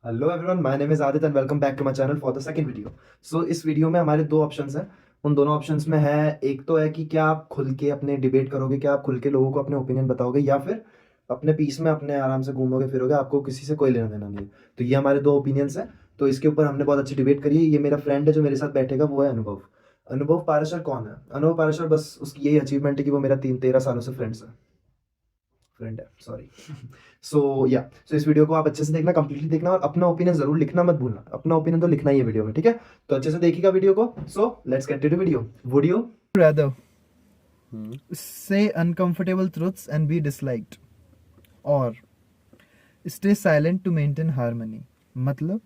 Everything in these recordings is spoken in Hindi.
Hello everyone, my name is Aditya and welcome back to my channel for the second video. So इस वीडियो में हमारे दो ऑप्शंस हैं। उन दोनों ऑप्शंस में है, एक तो है कि क्या आप खुल के अपने डिबेट करोगे, क्या आप खुल के लोगों को अपने ओपिनियन बताओगे, या फिर अपने पीस में अपने आराम से घूमोगे फिरोगे, आपको किसी से कोई लेना देना नहीं है। तो ये हमारे दो ओपिनियंस हैं। तो इसके ऊपर हमने बहुत अच्छी डिबेट करी है। ये मेरा फ्रेंड है जो मेरे साथ बैठेगा, वो है अनुभव। अनुभव पाराशर कौन है? अनुभव पाराशर बस उसकी यही अचीवमेंट है कि वो मेरा 13 सालों से फ्रेंड है, सॉरी। सो इस वीडियो को आप अच्छे से देखना, कंप्लीटली देखना, और अपना ओपिनियन जरूर लिखना मत भूलना। अपना ओपिनियन तो लिखना ही है वीडियो में, ठीक है? तो अच्छे से देखिएगा वीडियो को। So let's get to video. Video rather say uncomfortable truths and be disliked or stay silent to maintain harmony। मतलब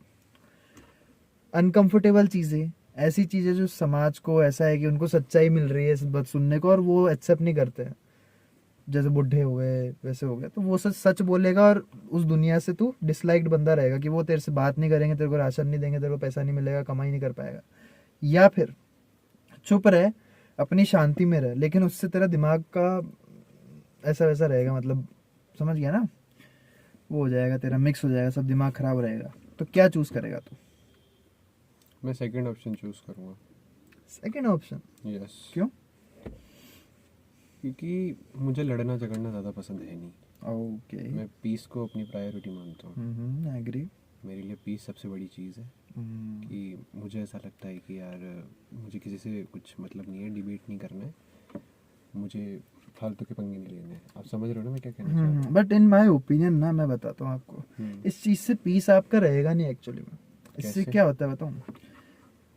अनकंफर्टेबल चीजें, ऐसी चीजें जो समाज को ऐसा है कि उनको सच्चाई मिल रही है बस सुनने को और वो एक्सेप्ट नहीं करते हैं, जैसे बुढ़े हो गए वैसे हो गए, तो वो सच सच बोलेगा और उस दुनिया से तू डिसलाइक्ड बंदा रहेगा कि वो तेरे से बात नहीं करेंगे, तेरे को राशन नहीं देंगे, तेरे को पैसा नहीं मिलेगा, कमाई नहीं कर पाएगा। या फिर चुप रहे, अपनी शांति में रहे, लेकिन उससे तेरा दिमाग का ऐसा वैसा रहेगा, मतलब समझ गया ना, वो हो जाएगा, तेरा मिक्स हो जाएगा, सब दिमाग खराब रहेगा। तो क्या चूज करेगा तू? मैं सेकंड ऑप्शन चूज करूंगा। Second option? यस। क्यों? क्योंकि मुझे लड़ना झगड़ना ज़्यादा पसंद है नहीं। ओके। मैं पीस को अपनी प्रायोरिटी मानता हूँ। एग्री। मेरे लिए पीस सबसे बड़ी चीज़ है। कि मुझे ऐसा लगता है कि यार मुझे किसी से कुछ मतलब नहीं है, डिबेट नहीं करना है, मुझे फालतू के पंगे नहीं लेने हैं। आप समझ रहे हो ना मैं क्या कहना चाह रहा हूँ? बट इन माय ओपिनियन ना, मैं बताता हूँ आपको, हम्म, इस चीज से पीस आपका रहेगा नहीं एक्चुअली में। इससे कैसे? क्या होता है बताऊँ?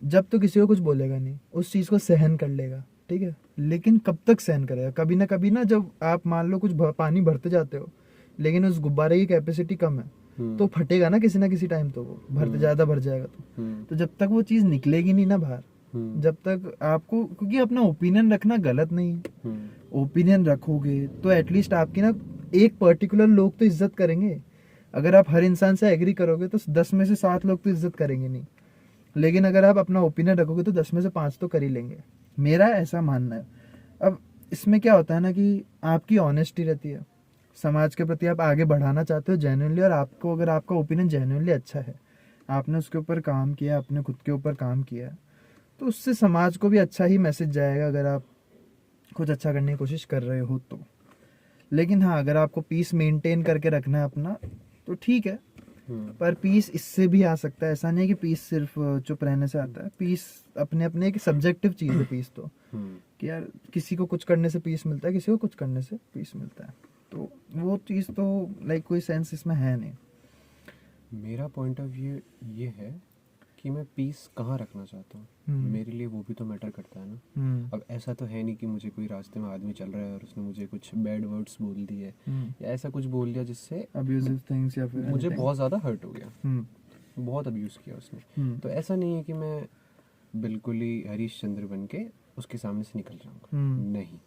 जब तो किसी को कुछ बोलेगा नहीं, उस चीज को सहन कर लेगा, ठीक है, लेकिन कब तक सहन करेगा? कभी ना जब आप मान लो कुछ पानी भरते जाते हो, लेकिन उस गुब्बारे की कैपेसिटी कम है, तो फटेगा ना किसी टाइम, तो वो भरते ज्यादा भर जाएगा। तो जब तक वो चीज निकलेगी नहीं ना बाहर, जब तक आपको, क्योंकि अपना ओपिनियन रखना गलत नहीं है, ओपिनियन रखोगे तो एटलीस्ट आपकी ना एक पर्टिकुलर लोग तो इज्जत करेंगे। अगर आप हर इंसान से एग्री करोगे तो 10 में से 7 लोग तो इज्जत करेंगे नहीं, लेकिन अगर आप अपना ओपिनियन रखोगे तो 10 में से 5 तो कर ही लेंगे। मेरा ऐसा मानना है। अब इसमें क्या होता है ना कि आपकी ऑनेस्टी रहती है, समाज के प्रति आप आगे बढ़ाना चाहते हो जेन्युइनली, और आपको अगर आपका ओपिनियन जेन्युइनली अच्छा है, आपने उसके ऊपर काम किया, आपने खुद के ऊपर काम किया, तो उससे समाज को भी अच्छा ही मैसेज जाएगा, अगर आप कुछ अच्छा करने की कोशिश कर रहे हो तो। लेकिन हाँ, अगर आपको पीस मेंटेन करके रखना है अपना, तो ठीक है, पर पीस इससे भी आ सकता है। ऐसा नहीं कि पीस सिर्फ चुप रहने से आता है। पीस अपने अपने एक सब्जेक्टिव चीज़ है पीस तो, कि यार किसी को कुछ करने से पीस मिलता है, किसी को कुछ करने से पीस मिलता है, तो वो चीज़ तो लाइक कोई सेंस इसमें है नहीं। मेरा पॉइंट ऑफ व्यू ये है कि मैं पीस कहाँ रखना चाहता हूँ। मेरे लिए वो भी तो मैटर करता है ना। अब ऐसा तो है नहीं कि मुझे कोई रास्ते में आदमी चल रहा है और उसने मुझे कुछ बैड वर्ड्स बोल दिए या ऐसा कुछ बोल दिया जिससे अब्यूजिव थिंग्स या फिर मुझे anything। बहुत ज़्यादा हर्ट हो गया, बहुत अब्यूज़ किया उसने। तो ऐसा नहीं है कि मैं बिल्कुल ही हरीश चंद्र बन के उसके सामने से निकल जाऊंगा, नहीं,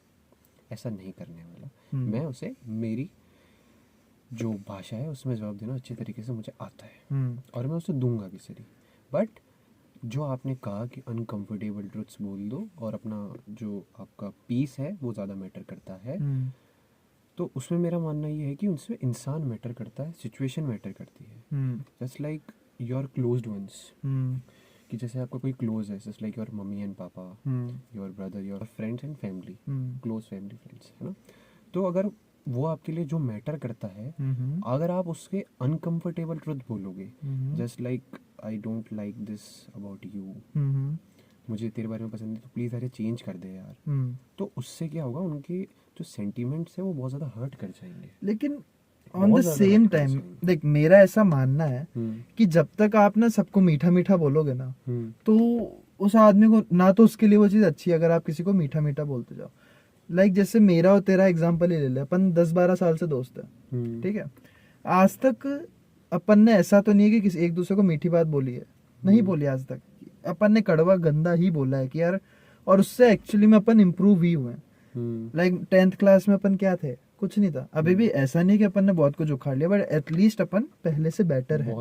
ऐसा नहीं करने वाला। मैं उसे मेरी जो भाषा है उसमें जवाब देना अच्छे तरीके से मुझे आता है और मैं उसे दूंगा भी सही। बट जो आपने कहा कि अनकंफर्टेबल ट्रुथ्स बोल दो और अपना जो आपका पीस है वो ज़्यादा मैटर करता है, तो उसमें मेरा मानना ये है कि उनसे इंसान मैटर करता है, सिचुएशन मैटर करती है। Just like your closed ones, कि जैसे आपका कोई क्लोज है, just like your mummy and papa, your brother, your friends and family, close family friends, है ना। तो अगर वो आपके लिए जो मैटर करता है, अगर आप उसके अनकंफर्टेबल ट्रुथ बोलोगे, just like I don't like this about you, मुझे तेरे बारे में पसंद है तो प्लीज़ अरे चेंज कर दे यार, तो उससे क्या होगा, उनके जो सेंटीमेंट्स है वो बहुत ज़्यादा हर्ट कर जाएंगे। लेकिन ऑन द सेम टाइम देख, मेरा ऐसा मानना है कि जब तक आप ना सबको मीठा मीठा बोलोगे ना, तो उस आदमी को ना, तो उसके लिए वो चीज़ अच्छी है अगर आप किसी को मीठा मीठा बोलते जाओ। लाइक जैसे मेरा और तेरा एग्जांपल ही ले ले, अपन 10-12 साल से दोस्त है, ठीक है, आज तक अपन ने ऐसा तो नहीं है कि किसी एक दूसरे को मीठी बात बोली है, नहीं बोली आज तक। अपन ने कड़वा गंदा ही बोला है कि यार, और उससे एक्चुअली में अपन इम्प्रूव ही हुए हैं। लाइक 10th क्लास में अपन क्या थे, कुछ नहीं था। अभी भी ऐसा नहीं कि अपन ने बहुत कुछ उखाड़ लिया, बट एटलीस्ट अपन पहले से बेटर है,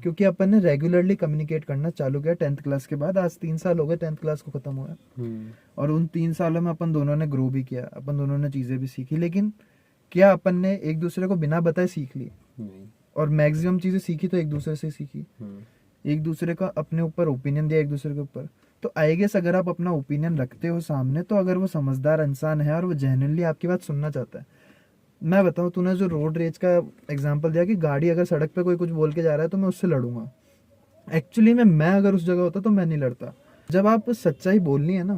क्योंकि अपन ने रेगुलरली कम्युनिकेट करना चालू किया 10th क्लास के बाद। आज 3 साल हो गए 10th क्लास को खत्म हुआ, और उन 3 सालों में अपन दोनों ने ग्रो भी किया, अपन दोनों ने चीजें भी सीखी। लेकिन क्या अपन ने एक दूसरे को बिना बताए सीख ली? नहीं। और मैक्सिमम चीजें सीखी तो एक दूसरे से सीखी, एक दूसरे का अपने ऊपर ओपिनियन दिया एक दूसरे के ऊपर। तो आई गेस अगर आप अपना ओपिनियन रखते हो सामने, तो अगर वो समझदार इंसान है और वो जेन्युइनली आपकी बात सुनना चाहता है। मैं बताऊं, तूने जो रोड रेज का एग्जांपल दिया कि गाड़ी अगर सड़क पे कोई कुछ बोल के जा रहा है तो मैं उससे लड़ूंगा, एक्चुअली में मैं अगर उस जगह होता तो मैं नहीं लड़ता। जब आप सच्चाई बोलनी है ना,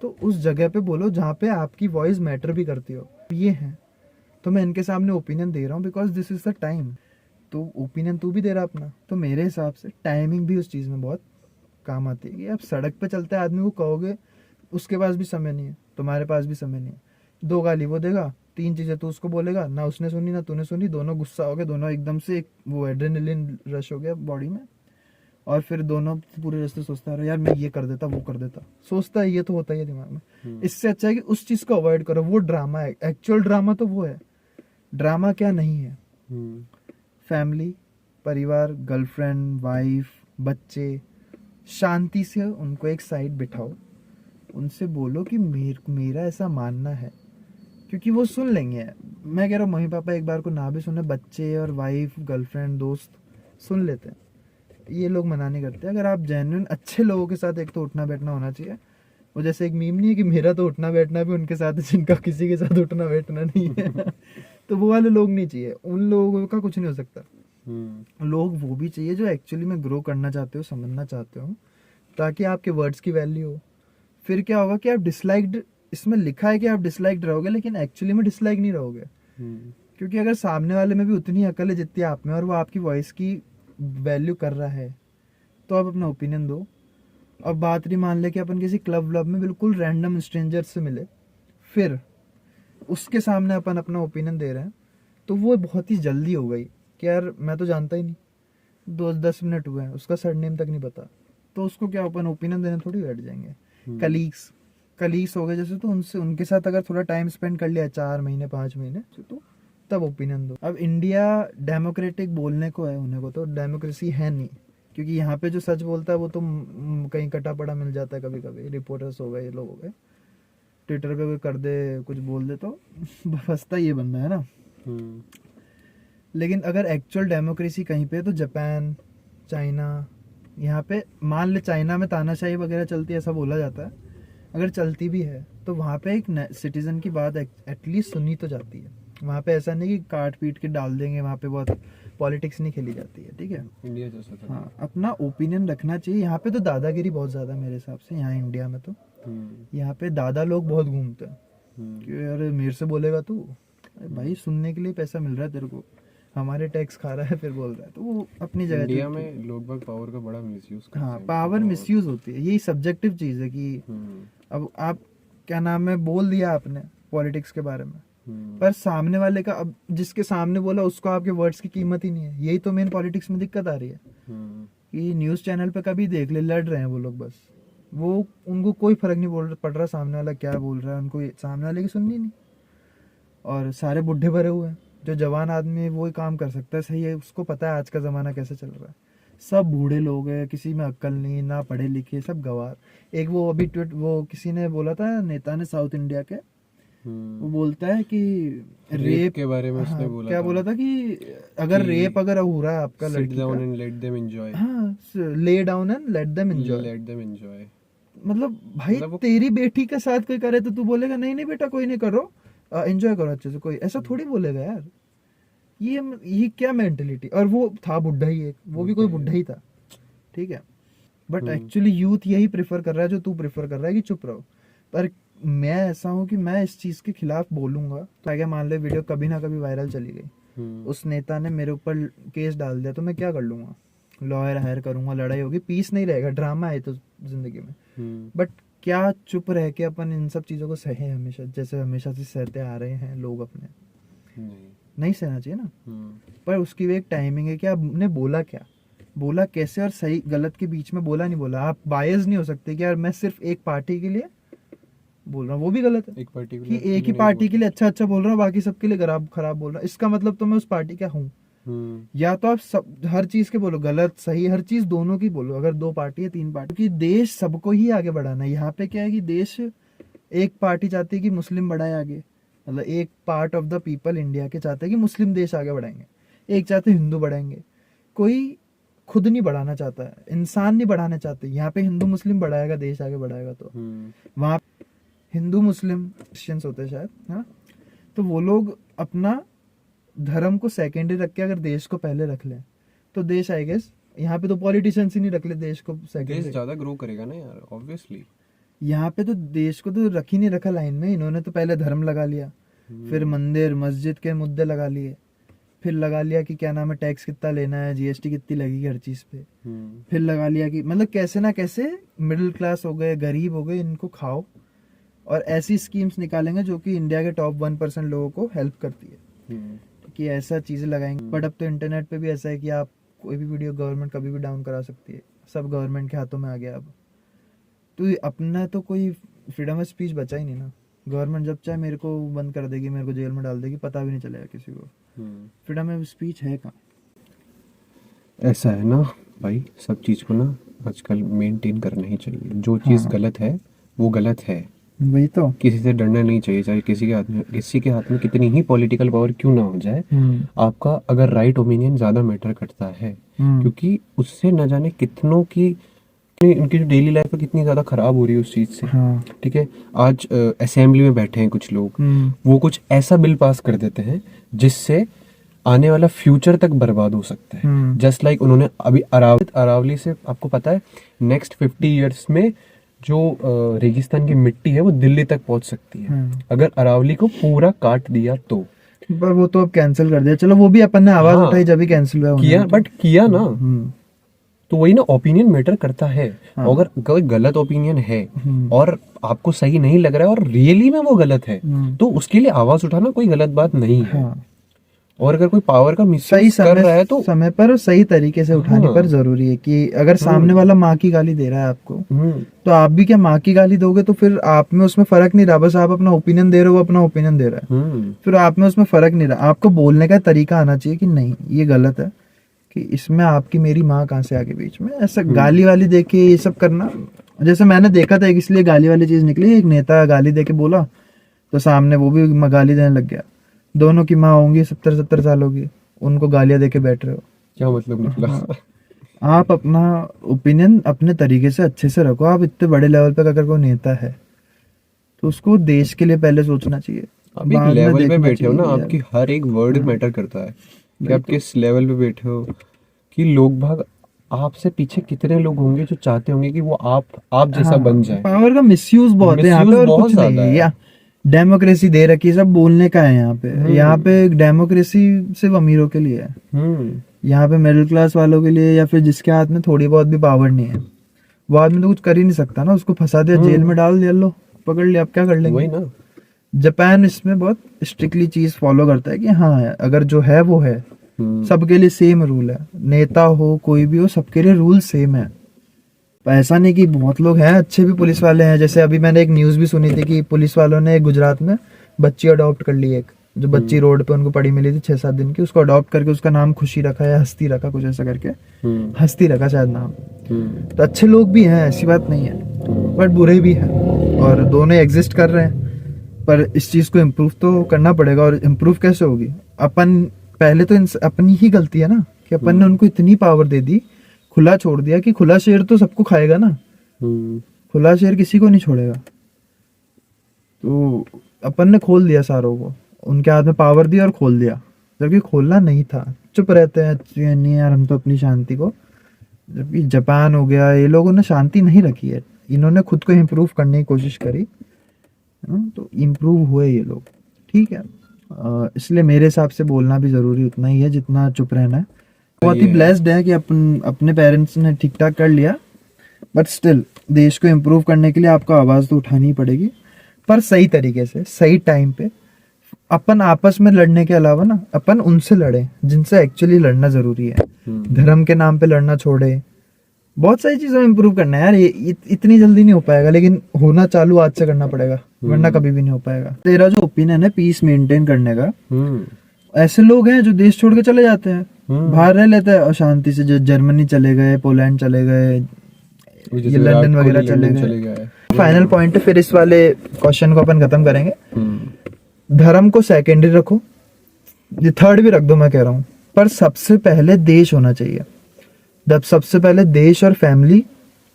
तो उस जगह पे बोलो जहाँ पे आपकी वॉइस मैटर भी करती हो। ये है, तो मैं इनके सामने ओपिनियन दे रहा हूँ because this is the time. तो ओपिनियन तू भी दे रहा अपना, तो मेरे हिसाब से टाइमिंग भी उस चीज़ में बहुत काम आती है। कि आप सड़क पे चलते आदमी को कहोगे, उसके पास भी समय नहीं है, तुम्हारे पास भी समय नहीं है, 2 गाली वो देगा, 3 चीजें तू उसको बोलेगा, ना उसने सुनी ना तूने सुनी, दोनों गुस्सा हो गए, दोनों एकदम से एक वो एड्रेनलिन रश हो गया बॉडी में, और फिर दोनों पूरे रास्ते सोचता है यार मैं ये कर देता वो कर देता, सोचता है, ये तो होता ही है दिमाग में। इससे अच्छा है कि उस चीज को अवॉइड करो। वो ड्रामा है, एक्चुअल ड्रामा तो वो है। ड्रामा क्या नहीं है, फैमिली, परिवार, गर्लफ्रेंड, वाइफ, बच्चे, शांति से उनको एक साइड बिठाओ, उनसे बोलो कि मेरा ऐसा मानना है, क्योंकि वो सुन लेंगे। मैं कह रहा हूँ मम्मी पापा एक बार को ना भी सुने, बच्चे और वाइफ, गर्लफ्रेंड, दोस्त सुन लेते हैं। ये लोग मना नहीं करते। अगर आप जेन्युइन अच्छे लोगों के साथ, एक तो उठना बैठना होना चाहिए। वो जैसे एक मीम नहीं है कि मेरा तो उठना बैठना भी उनके साथ है जिनका किसी के साथ उठना बैठना नहीं है तो वो वाले लोग नहीं चाहिए, उन लोगों का कुछ नहीं हो सकता। लोग वो भी चाहिए जो एक्चुअली में ग्रो करना चाहते हो, समझना चाहते हो, ताकि आपके वर्ड्स की वैल्यू हो। फिर क्या होगा कि आप डिसलाइक्ड, इसमें लिखा है कि आप डिसलाइक्ड रहोगे, लेकिन एक्चुअली में डिसलाइक नहीं रहोगे, क्योंकि अगर सामने वाले में भी उतनी अकल है जितनी आप में, और वो आपकी वॉइस की वैल्यू कर रहा है, तो आप अपना ओपिनियन दो। अब बात नहीं, मान ले कि अपन किसी क्लब व्लब में बिल्कुल रैंडम स्ट्रेंजर से मिले, फिर उसके सामने अपन अपना ओपिनियन दे रहे हैं, तो वो बहुत ही जल्दी हो गई कि यार मैं तो जानता ही नहीं, 10 मिनट हुए हैं, उसका सरनेम तक नहीं पता, तो उसको क्या अपन ओपिनियन देने थोड़ी बैठ जाएंगे। कलीग्स हो गए जैसे, तो उनसे, उनके साथ अगर थोड़ा टाइम स्पेंड कर लिया 4 महीने 5 महीने, तो तब ओपिनियन दो। अब इंडिया डेमोक्रेटिक बोलने को है, होने को तो डेमोक्रेसी है नहीं, क्योंकि यहाँ पे जो सच बोलता है वो तो कहीं कटा पड़ा मिल जाता है। कभी कभी रिपोर्टर्स हो गए, ये लोग हो गए, ट्विटर पे कोई कर दे, कुछ बोल दे, तो फंसता ये बंदा है ना। लेकिन अगर एक्चुअल डेमोक्रेसी कहीं पे, तो जापान, चाइना, यहाँ पे मान ले चाइना में तानाशाही वगैरह चलती है, ऐसा बोला जाता है, अगर चलती भी है तो वहाँ पे एक सिटीजन की बात एटलीस्ट सुनी तो जाती है। वहाँ पे ऐसा नहीं कि काट पीट के डाल देंगे, वहाँ पे बहुत पॉलिटिक्स नहीं खेली जाती है, ठीक है। इंडिया जैसा था। हाँ, अपना ओपिनियन रखना चाहिए। यहाँ पे तो दादागिरी बहुत ज़्यादा मेरे हिसाब से, यहाँ इंडिया में तो यहाँ पे दादा लोग बहुत घूमते हैं कि अरे मेरे से बोलेगा तू, भाई सुनने के लिए पैसा मिल रहा है तेरे को, हमारे टैक्स खा रहा है फिर बोल रहा है, तो वो अपनी जगह। इंडिया में लोग बाग पावर का बड़ा मिसयूज करते हैं। हाँ, पावर मिसयूज होती है, यही सब्जेक्टिव चीज़ है कि अब आप क्या नाम है बोल दिया आपने पॉलिटिक्स के बारे में, पर सामने वाले का, अब जिसके सामने बोला उसको आपके वर्ड्स की कीमत ही नहीं है। यही तो मेन पॉलिटिक्स में दिक्कत आ रही है कि न्यूज़ चैनल पे कभी देख ले, लड़ रहे हैं वो लोग, बस वो, उनको कोई फर्क नहीं पड़ रहा सामने वाला क्या बोल रहा है, उनको सामने वाले की सुननी नहीं। और सारे बुढ़े भरे हुए हैं, जो जवान आदमी वही काम कर सकता है, सही है, उसको पता है आज का ज़माना कैसे चल रहा है। सब बूढ़े लोग हैं, किसी में अक्ल नहीं, ना पढ़े लिखे, सब गवार। एक वो अभी वो किसी ने बोला था, नेता ने, साउथ इंडिया के, वो बोलता है कि रेप के बारे में उसने हाँ, बोला क्या बोला था कि अगर रेप अगर हो रहा है आपका लड़की का, एंड लेट देम एंजॉय। हाँ, lay down and let them enjoy. मतलब भाई मतलब तेरी बेटी के साथ कोई करे तो तू बोलेगा नहीं नहीं बेटा कोई नहीं करो, एंजॉय करो अच्छे से, कोई ऐसा थोड़ी बोलेगा यार। ये क्या मेंटेलिटी। और वो था बुढ़ा ही एक, वो भी कोई बुढ़ा ही था, ठीक है। बट एक्चुअली यूथ यही प्रेफर कर रहा है जो तू प्रेफर कर रहा है कि चुप रहो। पर मैं ऐसा हूँ कि मैं इस चीज के खिलाफ बोलूंगा। तो अगर मान ले वीडियो कभी ना कभी वायरल चली गई, उस नेता ने मेरे ऊपर केस डाल दिया, तो मैं क्या कर लूंगा, लॉयर हायर करूंगा, लड़ाई होगी, पीस नहीं रहेगा, ड्रामा है तो जिंदगी में। बट क्या चुप रह के अपन इन सब चीजों को सहे हमेशा, जैसे हमेशा से सहते आ रहे हैं लोग अपने? नहीं सहना चाहिए ना। पर उसकी भी एक टाइमिंग है कि आपने बोला क्या, बोला कैसे, और सही गलत के बीच में बोला नहीं बोला। आप बायस नहीं हो सकते कि यार मैं सिर्फ एक पार्टी के लिए बोल रहा हूँ, वो भी गलत है। कि एक ही पार्टी के लिए अच्छा बोल रहा हूँ, बाकी सबके लिए खराब बोल रहा हूँ, इसका मतलब तो मैं उस पार्टी का हूँ। या तो आप सब हर चीज के बोलो, गलत सही हर चीज दोनों की बोलो, अगर 2 पार्टी है 3 पार्टी, क्योंकि देश सबको ही आगे बढ़ाना है। यहाँ पे क्या है कि देश, एक पार्टी चाहती है कि मुस्लिम बढ़ाए आगे, मतलब एक part of the people India के चाहते हैं कि मुस्लिम देश आगे बढ़ाएंगे, एक चाहते हिंदू बढ़ाएंगे, कोई खुद नहीं बढ़ाना चाहता है, इंसान नहीं बढ़ाना चाहते। यहाँ पे हिंदू मुस्लिम बढ़ाएगा, देश आगे बढ़ाएगा। तो वहाँ हिंदू मुस्लिम क्रिश्चियंस होते हैं शायद, है ना, तो वो लोग अपना धर्म को सेकेंडरी रख के अगर देश को पहले रख लें तो देश आई गेस, यहाँ पे तो पॉलिटिशियंस ही नहीं रख ले देश को देश सेकेंडरी, ज्यादा ग्रो करेगा ना यार, ऑब्वियसली। यहाँ पे तो देश को तो रख ही नहीं रखा लाइन में, इन्होंने तो पहले धर्म लगा लिया, फिर मंदिर मस्जिद के मुद्दे लगा लिए, फिर लगा लिया कि क्या नाम है टैक्स कितना लेना है, जीएसटी कितनी लगेगी हर चीज पे, फिर लगा लिया कि मतलब कैसे ना कैसे मिडिल क्लास हो गए, गरीब हो गए, इनको खाओ, और ऐसी स्कीम्स निकालेंगे जो कि इंडिया के टॉप 1% लोगों को हेल्प करती है कि ऐसा चीजें लगाएंगे। बट अब तो इंटरनेट पे भी ऐसा है कि आप कोई भी वीडियो गवर्नमेंट कभी भी डाउन करा सकती है, सब गवर्नमेंट के हाथों में आ गया अब। तो अपना तो कोई फ्रीडम ऑफ स्पीच बचा ही नहीं ना, गवर्नमेंट जब चाहे मेरे को बंद कर देगी, मेरे को जेल में डाल देगी, पता भी नहीं चलेगा किसी को। फ्रीडम ऑफ स्पीच है कहाँ? ऐसा है ना भाई, सब चीज को ना आजकल मेंटेन करना ही चाहिए। जो चीज गलत है वो गलत है, वही तो। किसी से डरना नहीं चाहिए, चाहे किसी के हाथ में कितनी ही पॉलिटिकल पावर क्यों ना हो जाए। आपका अगर राइट ओपिनियन ज्यादा मैटर करता है, क्योंकि उससे न जाने कितनों की उनकी जो डेली लाइफ है कितनी ज्यादा खराब हो रही है उस चीज से। ठीक है, आज असेंबली में बैठे हैं कुछ लोग, वो कुछ ऐसा बिल पास कर देते हैं जिससे आने वाला फ्यूचर तक बर्बाद हो सकता है। जस्ट लाइक उन्होंने अभी अरावली से, आपको पता है नेक्स्ट 50 ईयर्स में जो रेगिस्तान की मिट्टी है वो दिल्ली तक पहुंच सकती है अगर अरावली को पूरा काट दिया तो। पर वो तो अब कैंसिल कर दिया, चलो वो भी अपन ने आवाज उठाई जब भी कैंसिल हुआ किया, बट किया ना, तो वही ना, ओपिनियन मैटर करता है। अगर कोई गलत ओपिनियन है और आपको सही नहीं लग रहा है और रियली में वो गलत है, तो उसके लिए आवाज उठाना कोई गलत बात नहीं है। और अगर कोई पावर का मिसयूज कर रहा है तो समय पर सही तरीके से उठाने पर जरूरी है कि अगर सामने वाला माँ की गाली दे रहा है आपको, तो आप भी क्या माँ की गाली दोगे, तो फिर आप में उसमें फर्क नहीं रहा, बस आप अपना ओपिनियन दे रहे हो, अपना ओपिनियन दे रहा है, फिर आप में उसमें फर्क नहीं रहा। आपको बोलने का तरीका आना चाहिए कि नहीं ये गलत है, कि इसमें आपकी मेरी माँ कहाँ से आगे बीच में। ऐसा गाली वाली देके ये सब करना, जैसे मैंने देखा था इसलिए गाली वाली चीज निकली, एक नेता गाली देके बोला तो सामने वो भी गाली देने लग गया। दोनों की माँ होंगी 70-70 सालों की, उनको गालियां देके बैठ रहे हो, क्या मतलब निकला? आप अपना ओपिनियन अपने तरीके से अच्छे से रखो। आप इतने बड़े लेवल पे अगर कोई नेता है तो उसको देश के लिए पहले सोचना चाहिए। आप एक लेवल पे बैठे हो ना, आपकी हर एक वर्ड मैटर करता है कि आप किस लेवल पे बैठे हो, कि लोग भाग आपसे पीछे कितने लोग होंगे जो चाहते होंगे कि वो आप जैसा बन जाए। पावर का मिसयूज बहुत है यहाँ पे, और कुछ नहीं है। डेमोक्रेसी दे रखी है, सब बोलने का है यहाँ पे। यहाँ पे डेमोक्रेसी सिर्फ अमीरों के लिए है, यहाँ पे मिडिल क्लास वालों के लिए, या फिर जिसके हाथ में थोड़ी बहुत भी पावर नहीं है, वो आदमी तो कुछ कर ही नहीं सकता ना। उसको फंसा दिया, जेल में डाल दिया, लो पकड़ लिया, अब क्या कर लेंगे। वही ना, जापान इसमें बहुत स्ट्रिक्टली चीज फॉलो करता है कि हाँ अगर जो है वो है, सबके लिए सेम रूल है, नेता हो कोई भी हो सबके लिए रूल सेम है। ऐसा नहीं कि बहुत लोग हैं अच्छे भी पुलिस वाले हैं, जैसे अभी मैंने एक न्यूज भी सुनी थी कि पुलिस वालों ने गुजरात में बच्ची अडॉप्ट कर ली, एक जो बच्ची रोड पे उनको पड़ी मिली थी 6-7 दिन की, उसको अडॉप्ट करके उसका नाम खुशी रखा या हस्ती रखा, कुछ ऐसा करके हस्ती रखा शायद नाम। तो अच्छे लोग भी हैं, ऐसी बात नहीं है, बट बुरे भी हैं, और दोनों एग्जिस्ट कर रहे हैं। पर इस चीज को इम्प्रूव तो करना पड़ेगा, और इम्प्रूव कैसे होगी? अपन पहले तो अपनी ही गलती है ना कि अपन ने उनको इतनी पावर दे दी, खुला छोड़ दिया कि खुला शेर तो सबको खाएगा ना, खुला शेर किसी को नहीं छोड़ेगा। तो अपन ने खोल दिया सारों को, उनके हाथ में पावर दी और खोल दिया, जबकि खोलना नहीं था। चुप रहते हैं, नहीं यार हम तो अपनी शांति को, जबकि जापान हो गया, ये लोगों ने शांति नहीं रखी है, इन्होंने खुद को इम्प्रूव करने की कोशिश करी, तो इम्प्रूव हुए ये लोग, ठीक है। इसलिए मेरे हिसाब से बोलना भी जरूरी उतना ही है जितना चुप रहना है। बहुत ही ब्लेस्ड है कि अपने पेरेंट्स ने ठीक ठाक कर लिया, बट स्टिल देश को इम्प्रूव करने के लिए आपको आवाज तो उठानी ही पड़ेगी, पर सही तरीके से, सही टाइम पे। अपन आपस में लड़ने के अलावा ना, अपन उनसे लड़े जिनसे एक्चुअली लड़ना जरूरी है। धर्म के नाम पे लड़ना छोड़े। बहुत सारी चीजों में इम्प्रूव करना है यार, ये इतनी जल्दी नहीं हो पाएगा, लेकिन होना चालू आज से करना पड़ेगा, वरना कभी भी नहीं हो पाएगा। तेरा जो ओपिनियन है पीस मेंटेन करने का, ऐसे लोग हैं जो देश छोड़ के चले जाते हैं, बाहर रह लेते हैं और शांति से, जो जर्मनी चले गए, पोलैंड चले गए, ये लंदन वगैरह चले गए। फाइनल पॉइंट है, फिर इस वाले क्वेश्चन को अपन खत्म करेंगे। धर्म को सेकेंडरी रखो, ये थर्ड भी रख दो, मैं कह रहा हूँ, पर सबसे पहले देश होना चाहिए। जब सबसे पहले देश और फैमिली,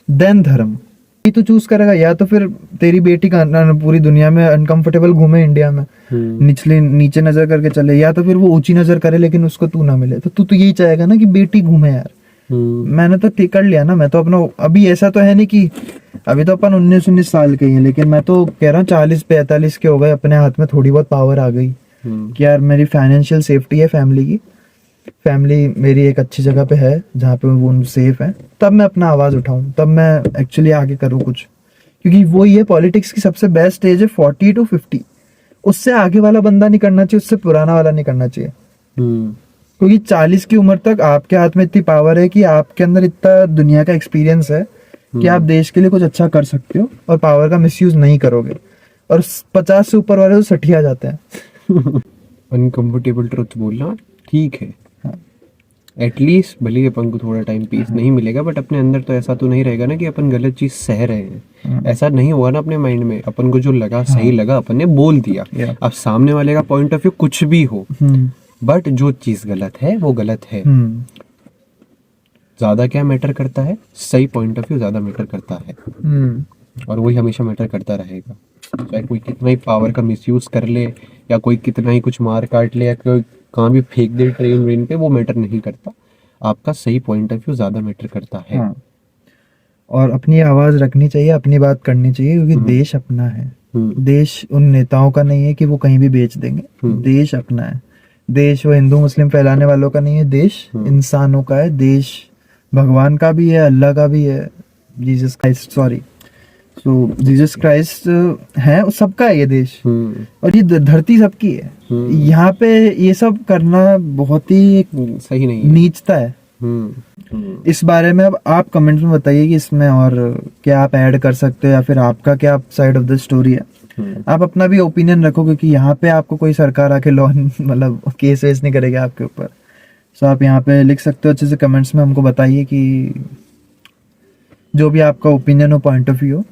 देन धर्म। ये तो चूज करेगा, या तो फिर तेरी बेटी का पूरी दुनिया में अनकंफर्टेबल घूमे इंडिया में, नीचे नजर करके चले, या तो फिर वो ऊंची नजर करे लेकिन उसको तू ना मिले। तो तू तो यही चाहेगा ना कि बेटी घूमे यार। मैंने तो ठीक कर लिया ना, मैं तो अपना, अभी ऐसा तो है नहीं कि अभी तो अपन 19 साल के ही हैं, लेकिन मैं तो कह रहा हूँ 40-45 के हो गए, अपने हाथ में थोड़ी बहुत पावर आ गई कि यार मेरी फाइनेंशियल सेफ्टी है फैमिली की, फैमिली मेरी एक अच्छी जगह पे है जहाँ पे वो सेफ है, तब मैं अपना आवाज उठाऊं, तब मैं एक्चुअली आगे करूँ कुछ। क्योंकि वो ये पॉलिटिक्स की सबसे बेस्ट एज है 40 to 50, उससे आगे वाला बंदा नहीं करना चाहिए, उससे पुराना वाला नहीं करना चाहिए। क्योंकि 40 की उम्र तक आपके हाथ में इतनी पावर है कि आपके अंदर इतना दुनिया का एक्सपीरियंस है कि आप देश के लिए कुछ अच्छा कर सकते हो और पावर का मिसयूज नहीं करोगे। और 50 से ऊपर वाले तो सठिया जाते हैं। अनकंफर्टेबल ट्रुथ बोलना ठीक है, एटलीस्ट भले ही अपन को थोड़ा टाइम पीस नहीं मिलेगा, बट अपने अंदर तो ऐसा तो नहीं रहेगा ना कि अपन गलत चीज सह रहे हैं। ऐसा नहीं हुआ ना अपने माइंड में, अपन को जो लगा सही लगा अपन ने बोल दिया। अब सामने वाले का पॉइंट ऑफ व्यू कुछ भी हो, बट जो चीज गलत है वो गलत है। ज्यादा क्या मैटर करता है, सही पॉइंट ऑफ व्यू ज्यादा मैटर करता है, और वही हमेशा मैटर करता रहेगा। चाहे कोई कितना ही पावर का मिसयूज कर ले, या कोई कितना ही कुछ मार काट ले, या कोई कहाँ भी फेंक दे ट्रेन पे, वो मैटर नहीं करता। आपका सही पॉइंट ऑफ व्यू ज्यादा मैटर करता है। और अपनी आवाज रखनी चाहिए, अपनी बात करनी चाहिए, क्योंकि देश अपना है। देश उन नेताओं का नहीं है कि वो कहीं भी बेच देंगे, देश अपना है। देश वो हिंदू मुस्लिम फैलाने वालों का नहीं है, देश इंसानों का है। देश भगवान का भी है, अल्लाह का भी है, जीसस क्राइस्ट, सॉरी, तो जीसस क्राइस्ट है, सबका है ये देश। और ये धरती सबकी है। यहाँ पे ये सब करना बहुत ही सही नहीं है, नीचता है। इस बारे में अब आप कमेंट्स में बताइए कि इसमें और क्या आप ऐड कर सकते हो, या फिर आपका क्या साइड ऑफ द स्टोरी है। आप अपना भी ओपिनियन रखो, क्योंकि यहाँ पे आपको कोई सरकार आके लॉ मतलब केस वेस नहीं करेगा आपके ऊपर। सो आप यहाँ पे लिख सकते हो अच्छे से कमेंट्स में, हमको बताइए कि जो भी आपका ओपिनियन हो, पॉइंट ऑफ व्यू हो।